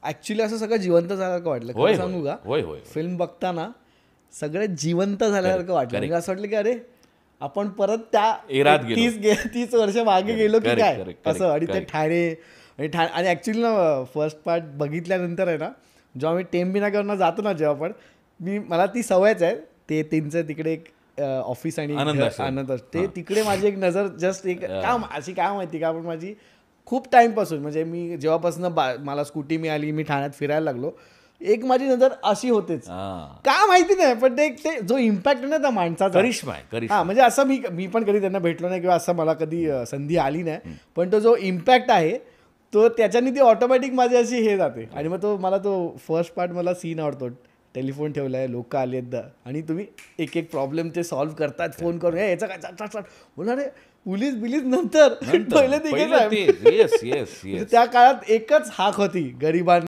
Actually असं सगळं जिवंत झाल्यासारखं वाटलं. खरं सांगू का, फिल्म बघताना सगळं जिवंत झाल्यासारखं वाटलं. म्हणजे असं वाटलं की अरे आपण परत त्या 30 वर्ष मागे गेलो की काय असं. आणि ते ठाणे आणि ऍक्च्युली ना फर्स्ट पार्ट बघितल्यानंतर आहे ना, जेव्हा मी टेम्बिनाकडनं जातो ना, जेव्हा पण मला ती सवयच आहे. ते त्यांचं तिकडे एक ऑफिस आणि आनंद ते तिकडे माझी एक नजर जस्ट एक अशी काय माहिती का, आपण माझी खूप टाईमपासून म्हणजे मी जेव्हापासून मला स्कूटी मिळाली, मी ठाण्यात फिरायला लागलो, एक माझी नजर अशी होतेच. का माहिती नाही, पण ते जो इम्पॅक्ट आहे ना त्या माणसाचा, हा म्हणजे असं मी पण कधी त्यांना भेटलो नाही किंवा असं मला कधी संधी आली नाही, पण तो जो इम्पॅक्ट आहे तो त्याच्याने ती ऑटोमॅटिक माझी अशी हे जाते. आणि मग मला तो फर्स्ट पार्ट मला सीन आवडतो. टेलिफोन ठेवलाय, लोक आलेत आणि तुम्ही एक एक प्रॉब्लेम ते सॉल्व्ह करतात फोन करून, याचा काय बोलणार आहे, पोलीस बिलीस नंतर पहिले तिघे. त्या काळात एकच हाक होती गरिबांना